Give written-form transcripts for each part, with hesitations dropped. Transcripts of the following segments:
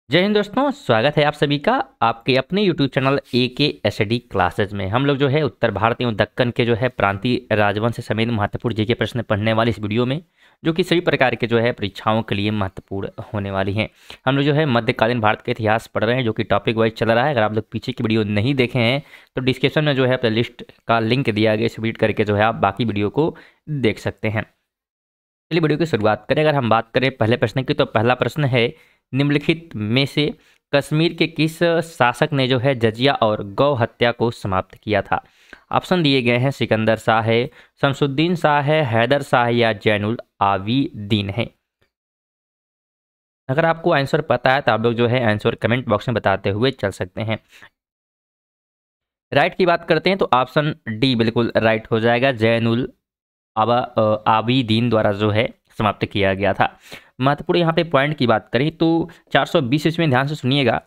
जय हिंद दोस्तों, स्वागत है आप सभी का आपके अपने यूट्यूब चैनल AKSD क्लासेज में। हम लोग जो है उत्तर भारत एवं दक्कन के जो है प्रांतीय राजवंश समेत महत्वपूर्ण जीके प्रश्न पढ़ने वाले इस वीडियो में, जो कि सभी प्रकार के जो है परीक्षाओं के लिए महत्वपूर्ण होने वाली हैं। हम लोग जो है मध्यकालीन भारत के इतिहास पढ़ रहे हैं, जो कि टॉपिक वाइज चल रहा है। अगर आप लोग पीछे की वीडियो नहीं देखे हैं तो डिस्क्रिप्शन में जो है प्लेलिस्ट का लिंक दिया गया, इसे रीड करके जो है आप बाकी वीडियो को देख सकते हैं। चलिए वीडियो की शुरुआत करें। अगर हम बात करें पहले प्रश्न की, तो पहला प्रश्न है, निम्नलिखित में से कश्मीर के किस शासक ने जो है जजिया और गौ हत्या को समाप्त किया था? ऑप्शन दिए गए हैं, सिकंदर शाह है, शमसुद्दीन शाह है, हैदर शाह या जैनुल आबिदीन है। अगर आपको आंसर पता है तो आप लोग जो है आंसर कमेंट बॉक्स में बताते हुए चल सकते हैं। राइट की बात करते हैं तो ऑप्शन डी बिल्कुल राइट हो जाएगा, जैनुल आबिदीन द्वारा जो है समाप्त किया गया था। महत्वपूर्ण यहाँ पे पॉइंट की बात करें तो 420 इसमें ध्यान से सुनिएगा,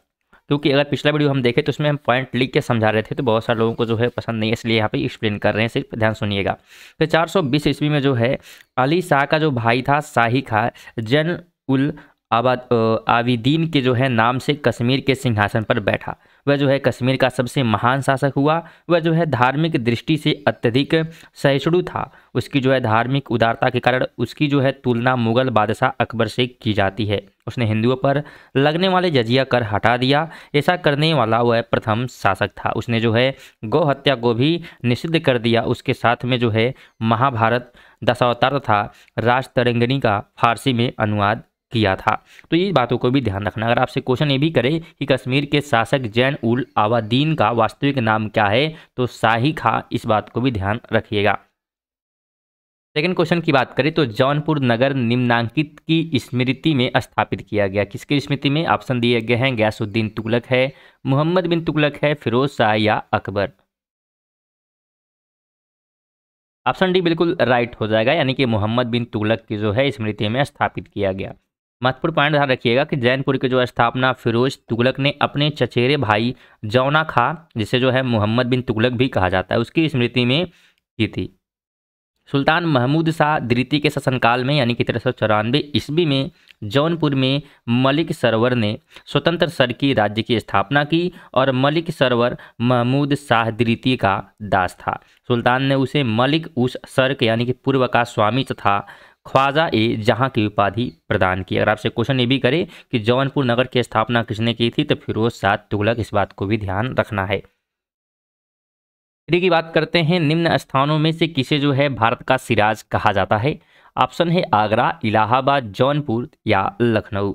क्योंकि अगर पिछला वीडियो हम देखें तो उसमें हम पॉइंट लिख के समझा रहे थे, तो बहुत सारे लोगों को जो है पसंद नहीं है, इसलिए यहाँ पे एक्सप्लेन कर रहे हैं, सिर्फ ध्यान सुनिएगा। तो 420 ईस्वी में जो है अली शाह का जो भाई था शाही खां जैन उल आबिदीन के जो है नाम से कश्मीर के सिंहासन पर बैठा। वह जो है कश्मीर का सबसे महान शासक हुआ। वह जो है धार्मिक दृष्टि से अत्यधिक सहिष्णु था। उसकी जो है धार्मिक उदारता के कारण उसकी जो है तुलना मुगल बादशाह अकबर से की जाती है। उसने हिंदुओं पर लगने वाले जजिया कर हटा दिया। ऐसा करने वाला वह प्रथम शासक था। उसने जो है गौ हत्या को भी निषिद्ध कर दिया। उसके साथ में जो है महाभारत, दशावतार तथा राजतरंगिणी का फारसी में अनुवाद किया था। तो ये बातों को भी ध्यान रखना। अगर आपसे क्वेश्चन ये भी करे कि कश्मीर के शासक जैन उल आबिदीन का वास्तविक नाम क्या है, तो शाही खां, इस बात को भी ध्यान रखिएगा। सेकंड क्वेश्चन की बात करें तो जौनपुर नगर निम्नांकित की स्मृति में स्थापित किया गया। किसकी स्मृति में? ऑप्शन दिए गए हैं, गयासुद्दीन तुगलक है, मोहम्मद बिन तुगलक है, फिरोज शाह या अकबर। ऑप्शन डी बिल्कुल राइट हो जाएगा, यानी कि मोहम्मद बिन तुगलक की जो है स्मृति में स्थापित किया गया। महत्वपूर्ण पॉइंट ध्यान रखिएगा कि जैनपुर की जो स्थापना फिरोज तुगलक ने अपने चचेरे भाई जौना खां, जिसे जो है मोहम्मद बिन तुगलक भी कहा जाता है, उसकी स्मृति में की थी। सुल्तान महमूद शाह द्वितीय के शासनकाल में, यानी कि 1394 ईस्वी में जौनपुर में मलिक सरवर ने स्वतंत्र सरकी राज्य की स्थापना की और मलिक सरवर महमूद शाह द्वितीय का दास था। सुल्तान ने उसे मलिक उस सर्क यानी कि पूर्व का स्वामी तथा ख्वाजा ए जहां की उपाधि प्रदान की। अगर आपसे क्वेश्चन ये भी करे कि जौनपुर नगर की स्थापना किसने की थी, तो फिरोज शाह तुगलक, इस बात को भी ध्यान रखना है। की बात करते हैं, निम्न स्थानों में से किसे जो है भारत का सिराज कहा जाता है? ऑप्शन है आगरा, इलाहाबाद, जौनपुर या लखनऊ।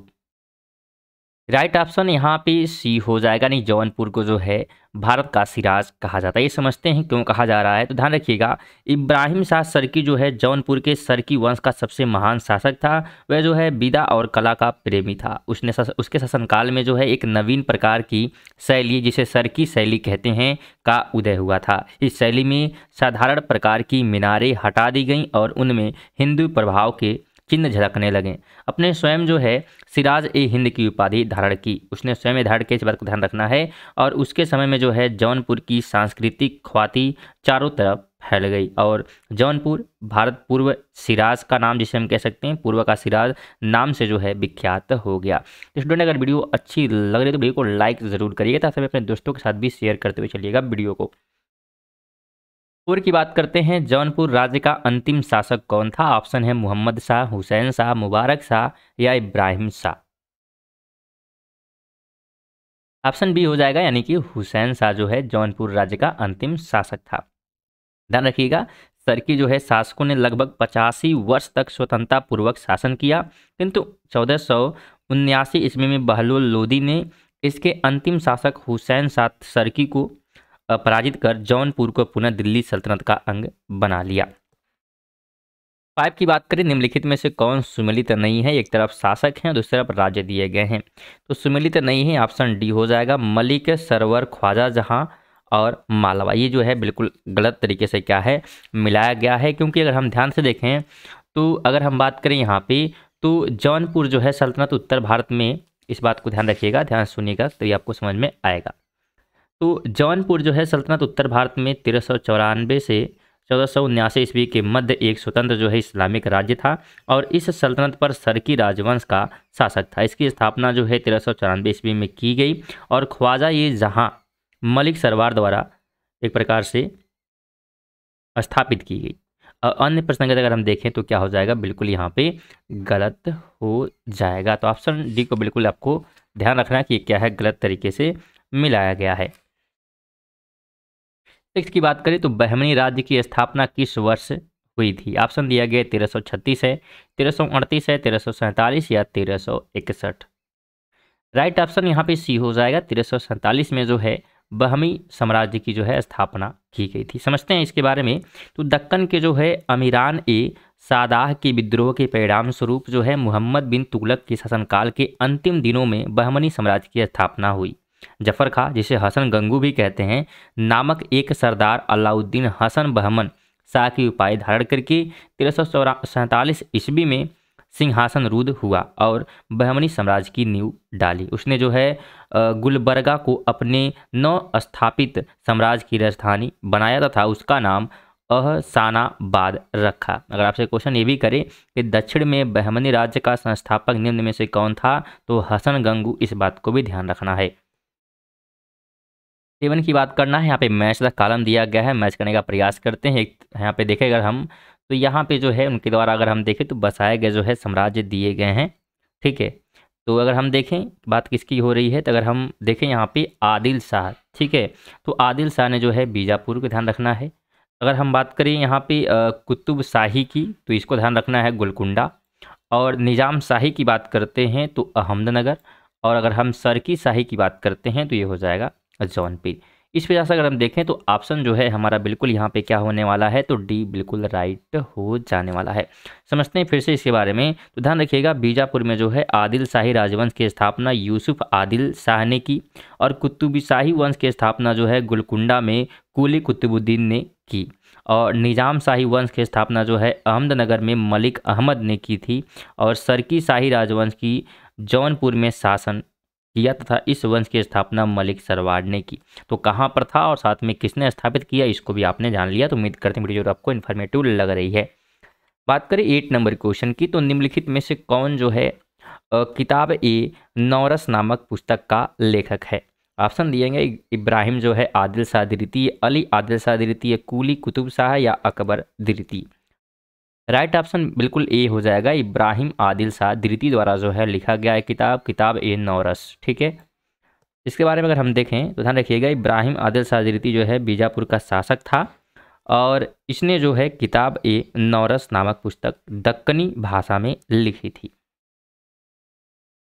राइट ऑप्शन यहाँ पे सी हो जाएगा। नहीं, जौनपुर को जो है भारत का सिराज कहा जाता है। ये समझते हैं क्यों कहा जा रहा है, तो ध्यान रखिएगा। इब्राहिम शाह सरकी जो है जौनपुर के सरकी वंश का सबसे महान शासक था। वह जो है विद्या और कला का प्रेमी था। उसके शासनकाल में जो है एक नवीन प्रकार की शैली, जिसे सरकी शैली कहते हैं, का उदय हुआ था। इस शैली में साधारण प्रकार की मीनारें हटा दी गईं और उनमें हिंदू प्रभाव के चिन्ह झलकने लगे। अपने स्वयं जो है सिराज ए हिंद की उपाधि धारण की। उसने स्वयं धारण के, इस बात को ध्यान रखना है। और उसके समय में जो है जौनपुर की सांस्कृतिक ख्याति चारों तरफ फैल गई और जौनपुर भारत पूर्व सिराज का नाम, जिसे हम कह सकते हैं पूर्व का सिराज नाम से जो है विख्यात हो गया। तो स्टूडेंट, अगर वीडियो अच्छी लग रही है तो वीडियो को लाइक ज़रूर करिएगा, ताकि अपने दोस्तों के साथ भी शेयर करते हुए चलिएगा वीडियो को। और की बात करते हैं, जौनपुर राज्य का अंतिम शासक कौन था? ऑप्शन है मोहम्मद शाह, हुसैन शाह, मुबारक शाह या इब्राहिम शाह। ऑप्शन बी हो जाएगा, यानी कि हुसैन शाह जो है जौनपुर राज्य का अंतिम शासक था। ध्यान रखिएगा, सरकी जो है शासकों ने लगभग 85 वर्ष तक स्वतंत्रता पूर्वक शासन किया, किंतु 1479 ईस्वी में बहलोल लोदी ने इसके अंतिम शासक हुसैन शाह सरकी को पराजित कर जौनपुर को पुनः दिल्ली सल्तनत का अंग बना लिया। 5 की बात करें, निम्नलिखित में से कौन सुमेलित नहीं है? एक तरफ शासक हैं, दूसरी तरफ राज्य दिए गए हैं। तो सुमेलित नहीं है, ऑप्शन डी हो जाएगा, मलिक सरवर ख्वाजा जहां और मालवा। ये जो है बिल्कुल गलत तरीके से क्या है, मिलाया गया है। क्योंकि अगर हम ध्यान से देखें तो अगर हम बात करें यहाँ पे, तो जौनपुर जो है सल्तनत उत्तर भारत में, इस बात को ध्यान रखिएगा, ध्यान सुनिएगा तो ये आपको समझ में आएगा। तो जौनपुर जो है सल्तनत उत्तर भारत में 1394 से 1479 ईस्वी के मध्य एक स्वतंत्र जो है इस्लामिक राज्य था और इस सल्तनत पर सरकी राजवंश का शासक था। इसकी स्थापना जो है 1394 ईस्वी में की गई और ख्वाजा ये जहां मलिक सरवार द्वारा एक प्रकार से स्थापित की गई। अन्य प्रसंग अगर हम देखें तो क्या हो जाएगा, बिल्कुल यहाँ पे गलत हो जाएगा। तो ऑप्शन डी को बिल्कुल आपको ध्यान रखना है कि क्या है, गलत तरीके से मिलाया गया है। नेक्स्ट की बात करें तो बहमनी राज्य की स्थापना किस वर्ष हुई थी? ऑप्शन दिया गया 1336 है, 1338 है, 1347 या 1361। राइट ऑप्शन यहाँ पे सी हो जाएगा। 1347 में जो है बहमी साम्राज्य की जो है स्थापना की गई थी। समझते हैं इसके बारे में। तो दक्कन के जो है अमीरान ए सादाह के विद्रोह के परिणाम स्वरूप जो है मोहम्मद बिन तुगलक के शासनकाल के अंतिम दिनों में बहमनी साम्राज्य की स्थापना हुई। जफर खां, जिसे हसन गंगू भी कहते हैं, नामक एक सरदार अलाउद्दीन हसन बहमन शाह की उपाधि धारण करके 1347 ईस्वी में सिंहासनरूढ़ हुआ और बहमनी साम्राज्य की नींव डाली। उसने जो है गुलबर्गा को अपने नव स्थापित साम्राज्य की राजधानी बनाया तथा उसका नाम अहसानाबाद रखा। अगर आपसे क्वेश्चन ये भी करे कि दक्षिण में बहमनी राज्य का संस्थापक निम्न में से कौन था, तो हसन गंगू, इस बात को भी ध्यान रखना है। 7 की बात करना है। यहाँ पे मैच द कॉलम दिया गया है, मैच करने का प्रयास करते हैं। यहाँ पे देखें अगर हम, तो यहाँ पे जो है उनके द्वारा अगर हम देखें तो बसाए गए जो है साम्राज्य दिए गए हैं। ठीक है, तो अगर हम देखें बात किसकी हो रही है, तो अगर हम देखें यहाँ पे आदिल शाह। ठीक है, तो आदिल शाह ने जो है बीजापुर को ध्यान रखना है। अगर हम बात करें यहाँ पे कुतुब शाही की, तो इसको ध्यान रखना है गोलकुंडा। और निज़ाम शाही की बात करते हैं तो अहमदनगर। और अगर हम सरकी शाही की बात करते हैं तो ये हो जाएगा जौनपुर। इस वजह से अगर हम देखें तो ऑप्शन जो है हमारा बिल्कुल यहाँ पे क्या होने वाला है, तो डी बिल्कुल राइट हो जाने वाला है। समझते हैं फिर से इसके बारे में। तो ध्यान रखिएगा, बीजापुर में जो है आदिल शाही राजवंश की स्थापना यूसुफ आदिल शाह ने की और कुतुब शाही वंश की स्थापना जो है गोलकुंडा में कुली कुतुबुद्दीन ने की। और निज़ाम शाही वंश की स्थापना जो है अहमदनगर में मलिक अहमद ने की थी। और सरकी शाही राजवंश की जौनपुर में शासन किया तथा इस वंश की स्थापना मलिक सरवार ने की। तो कहाँ पर था और साथ में किसने स्थापित किया, इसको भी आपने जान लिया। तो उम्मीद करते हैं वीडियो आपको इन्फॉर्मेटिव लग रही है। बात करें 8 नंबर क्वेश्चन की, तो निम्नलिखित में से कौन जो है किताब ए नौरस नामक पुस्तक का लेखक है? ऑप्शन दिएंगे इब्राहिम जो है आदिल शाह द्वितीय, अली आदिल शाह द्वितीय, कुली कुतुब शाह या अकबर द्वितीय। राइट ऑप्शन बिल्कुल ए हो जाएगा, इब्राहिम आदिल शाह द्वितीय द्वारा जो है लिखा गया है किताब ए नौरस। ठीक है, इसके बारे में अगर हम देखें तो ध्यान रखिएगा, इब्राहिम आदिल शाह द्वितीय जो है बीजापुर का शासक था और इसने जो है किताब ए नौरस नामक पुस्तक दक्कनी भाषा में लिखी थी।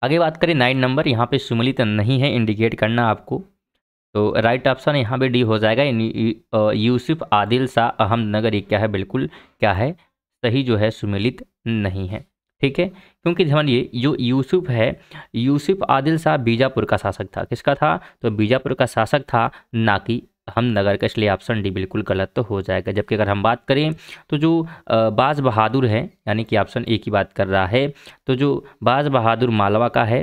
आगे बात करें 9 नंबर, यहाँ पे सुमिलित नहीं है, इंडिकेट करना आपको। तो राइट ऑप्शन यहाँ पे डी हो जाएगा, यूसुफ आदिल शाह अहमदनगर। ये क्या है, बिल्कुल क्या है, सही जो है सुमिलित नहीं है। ठीक है, क्योंकि समझिए जो यूसुफ है, यूसुफ आदिल शाह बीजापुर का शासक था। किसका था, तो बीजापुर का शासक था, ना कि अहमदनगर का। इसलिए ऑप्शन डी बिल्कुल गलत तो हो जाएगा। जबकि अगर हम बात करें तो जो बाज बहादुर है, यानी कि ऑप्शन ए की बात कर रहा है, तो जो बाज बहादुर मालवा का है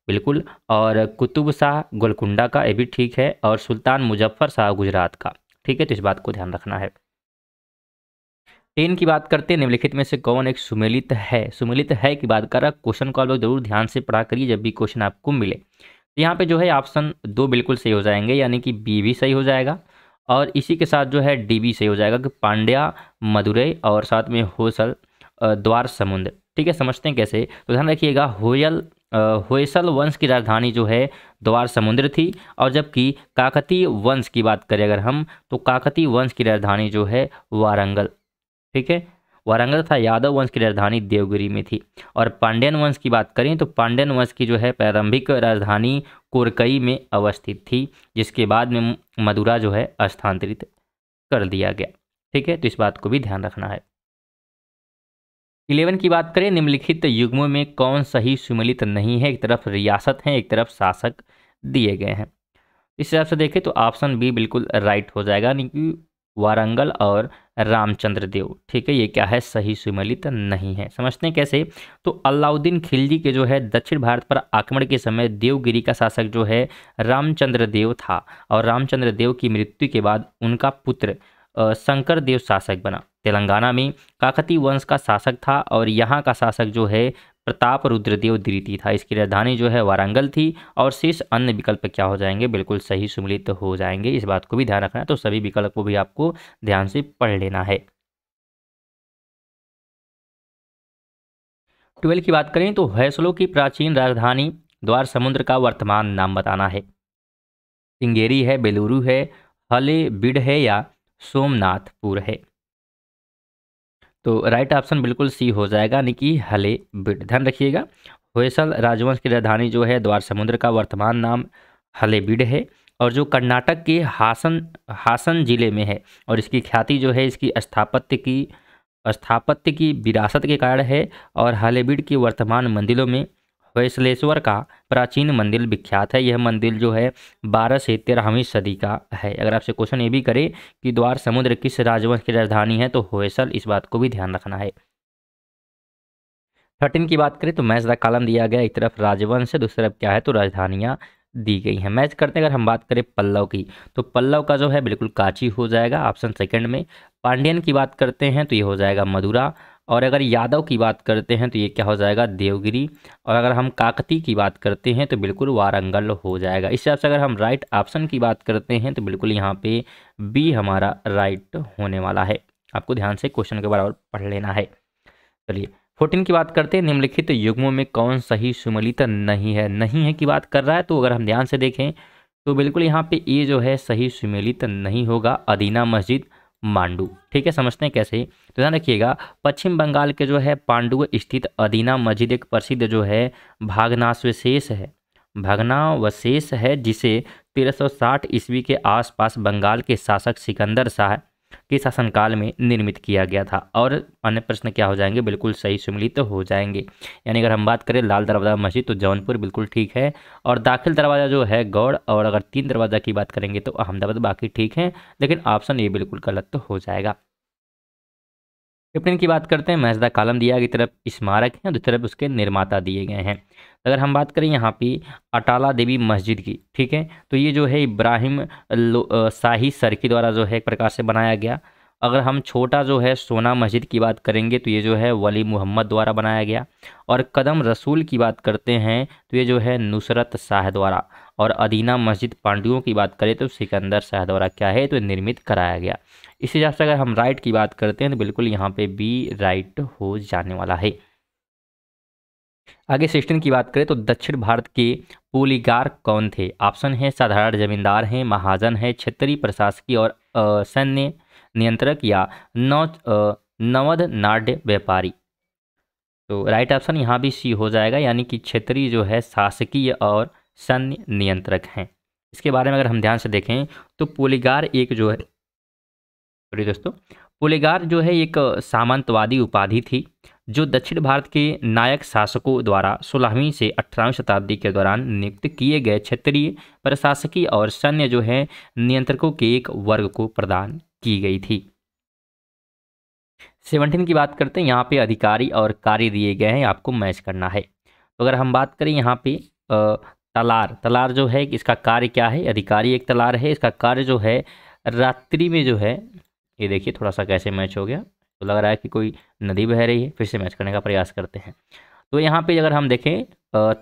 बिल्कुल, और कुतुब शाह गोलकुंडा का, ये भी ठीक है, और सुल्तान मुजफ्फर शाह गुजरात का। ठीक है, तो इस बात को ध्यान रखना है। 10 की बात करते हैं, निम्नलिखित में से कौन एक सुमेलित है? सुमेलित है की बात कर रहा, क्वेश्चन को आप लोग जरूर ध्यान से पढ़ा करिए जब भी क्वेश्चन आपको मिले। यहाँ पे जो है ऑप्शन 2 बिल्कुल सही हो जाएंगे, यानी कि बी भी सही हो जाएगा और इसी के साथ जो है डी भी सही हो जाएगा कि पांड्या मदुरई और साथ में होसल द्वार समुद्र। ठीक है, समझते हैं कैसे। तो ध्यान रखिएगा, होयसल वंश की राजधानी जो है द्वार समुद्र थी, और जबकि काकतीय वंश की बात करें अगर हम, तो काकतीय वंश की राजधानी जो है वारंगल। ठीक है, वारंगल था। यादव वंश की राजधानी देवगिरी में थी। और पांड्यन वंश की बात करें तो पांड्यन वंश की जो है प्रारंभिक राजधानी कोरकई में अवस्थित थी, जिसके बाद में मदुरा जो है स्थानांतरित कर दिया गया। ठीक है, तो इस बात को भी ध्यान रखना है। 11 की बात करें, निम्नलिखित युग्मों में कौन सही सुमेलित नहीं है? एक तरफ रियासत है, एक तरफ शासक दिए गए हैं। इस हिसाब से देखें तो ऑप्शन बी बिल्कुल राइट हो जाएगा, यानी कि वारंगल और रामचंद्र देव। ठीक है, ये क्या है, सही सुमेलित नहीं है। समझते हैं कैसे। तो अलाउद्दीन खिलजी के जो है दक्षिण भारत पर आक्रमण के समय देवगिरी का शासक जो है रामचंद्र देव था, और रामचंद्र देव की मृत्यु के बाद उनका पुत्र शंकर देव शासक बना। तेलंगाना में काकतीय वंश का शासक था और यहाँ का शासक जो है प्रताप रुद्रदेव द्वितीय था। इसकी राजधानी जो है वारंगल थी और शेष अन्य विकल्प क्या हो जाएंगे, बिल्कुल सही सम्मिलित हो जाएंगे। इस बात को भी ध्यान रखना है, तो सभी विकल्प को भी आपको ध्यान से पढ़ लेना है। 12 की बात करें तो होयसलों की प्राचीन राजधानी द्वार समुद्र का वर्तमान नाम बताना है। सिंगेरी है, बेलूरू है, हलेबीड है या सोमनाथपुर है। तो राइट ऑप्शन बिल्कुल सी हो जाएगा, यानी कि हलेबीड। ध्यान रखिएगा, होयसल राजवंश की राजधानी जो है द्वार समुद्र का वर्तमान नाम हलेबीड है और जो कर्नाटक के हासन जिले में है और इसकी ख्याति जो है इसकी स्थापत्य की विरासत के कारण है। और हलेबीड की वर्तमान मंदिरों में होयसलेश्वर का प्राचीन मंदिर विख्यात है। यह मंदिर जो है 12 से 13वीं सदी का है। अगर आपसे क्वेश्चन ये भी करे कि द्वार समुद्र किस राजवंश की राजधानी है तो होयसल, इस बात को भी ध्यान रखना है। 13 की बात करें तो मैच द कॉलम दिया गया, एक तरफ राजवंश है, दूसरी तरफ क्या है तो राजधानियां दी गई हैं। मैच करते हैं अगर हम बात करें पल्लव की तो पल्लव का जो है बिल्कुल काची हो जाएगा ऑप्शन सेकंड में। पांड्यन की बात करते हैं तो ये हो जाएगा मदुरा। और अगर यादव की बात करते हैं तो ये क्या हो जाएगा देवगिरी। और अगर हम काकती की बात करते हैं तो बिल्कुल वारंगल हो जाएगा। इस हिसाब से अगर हम राइट ऑप्शन की बात करते हैं तो बिल्कुल यहाँ पे बी हमारा राइट होने वाला है। आपको ध्यान से क्वेश्चन के बराबर पढ़ लेना है। चलिए 14 की बात करते हैं, निम्नलिखित युग्मों में कौन सही सुमेलित नहीं है। नहीं है की बात कर रहा है तो अगर हम ध्यान से देखें तो बिल्कुल यहाँ पे ये जो है सही सुमेलित नहीं होगा, अदीना मस्जिद मांडू। ठीक है, समझते हैं कैसे। तो ध्यान रखिएगा, पश्चिम बंगाल के जो है पांडु स्थित अदीना मस्जिद एक प्रसिद्ध जो है भग्नावशेष है जिसे 1360 ईस्वी के आसपास बंगाल के शासक सिकंदर शाह के शासनकाल में निर्मित किया गया था। और अन्य प्रश्न क्या हो जाएंगे, बिल्कुल सही सम्मिलित हो जाएंगे। यानी अगर हम बात करें लाल दरवाजा मस्जिद तो जौनपुर बिल्कुल ठीक है, और दाखिल दरवाजा जो है गौड़, और अगर 3 दरवाजा की बात करेंगे तो अहमदाबाद, बाकी ठीक है, लेकिन ऑप्शन ए बिल्कुल गलत तो हो जाएगा। 15 की बात करते हैं, महजदा कालम दिया गया, एक तरफ स्मारक है, दूसरी तरफ उसके निर्माता दिए गए हैं। अगर हम बात करें यहाँ पे अटाला देवी मस्जिद की, ठीक है, तो ये जो है इब्राहिम शाही सरकी द्वारा जो है एक प्रकार से बनाया गया। अगर हम छोटा जो है सोना मस्जिद की बात करेंगे तो ये जो है वली मोहम्मद द्वारा बनाया गया। और कदम रसूल की बात करते हैं तो ये जो है नुसरत शाह द्वारा। और अदीना मस्जिद पांड्यों की बात करें तो सिकंदर शाह द्वारा क्या है तो निर्मित कराया गया। इस हिसाब से अगर हम राइट की बात करते हैं तो बिल्कुल यहाँ पे बी राइट हो जाने वाला है। आगे 16 की बात करें तो दक्षिण भारत के पोलीगार कौन थे। ऑप्शन है साधारण जमींदार हैं, महाजन है, क्षेत्रीय प्रशासकीय और सैन्य नियंत्रक या नवद नाट्य व्यापारी। तो राइट ऑप्शन यहाँ भी सी हो जाएगा, यानी कि क्षेत्रीय जो है शासकीय और सैन्य नियंत्रक हैं। इसके बारे में अगर हम ध्यान से देखें तो पोलीगार एक जो है, सॉरी दोस्तों, पोलीगार जो है एक सामंतवादी उपाधि थी जो दक्षिण भारत के नायक शासकों द्वारा 16वीं से 18वीं शताब्दी के दौरान नियुक्त किए गए क्षेत्रीय प्रशासकीय और सैन्य जो है नियंत्रकों के एक वर्ग को प्रदान की गई थी। 17 की बात करते हैं, यहाँ पे अधिकारी और कार्य दिए गए हैं, आपको मैच करना है। तो अगर हम बात करें यहाँ पे तलार जो है इसका कार्य क्या है, अधिकारी एक तलार है, इसका कार्य जो है रात्रि में जो है, ये देखिए थोड़ा सा कैसे मैच हो गया, तो लग रहा है कि कोई नदी बह रही है, फिर से मैच करने का प्रयास करते हैं। तो यहाँ पे अगर हम देखें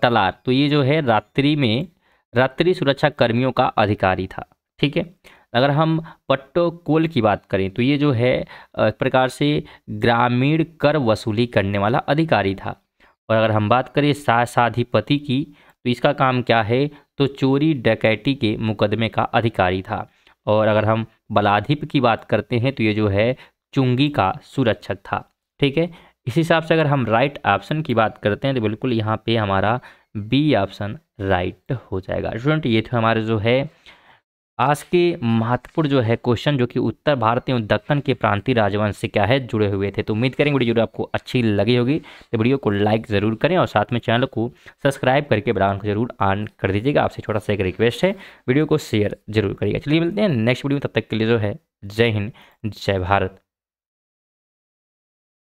तलार, तो ये जो है रात्रि सुरक्षा कर्मियों का अधिकारी था। ठीक है, अगर हम पट्टोकोल की बात करें तो ये जो है एक प्रकार से ग्रामीण कर वसूली करने वाला अधिकारी था। और अगर हम बात करें साधाधिपति की तो इसका काम क्या है तो चोरी डकैती के मुकदमे का अधिकारी था। और अगर हम बलाधिप की बात करते हैं तो ये जो है चुंगी का सुरक्षक था। ठीक है, इस हिसाब से अगर हम राइट ऑप्शन की बात करते हैं तो बिल्कुल यहाँ पे हमारा बी ऑप्शन राइट हो जाएगा। स्टूडेंट ये थे हमारे जो है आज के महत्वपूर्ण जो है क्वेश्चन जो कि उत्तर भारत एवं दक्कन के प्रांतीय राजवंश से क्या है जुड़े हुए थे। तो उम्मीद करेंगे वीडियो आपको अच्छी लगी होगी, तो वीडियो को लाइक ज़रूर करें और साथ में चैनल को सब्सक्राइब करके बेल आइकन को जरूर ऑन कर दीजिएगा। आपसे छोटा सा एक रिक्वेस्ट है, वीडियो को शेयर जरूर करिएगा। चलिए मिलते हैं नेक्स्ट वीडियो में, तब तक के लिए जो है जय हिंद जय भारत।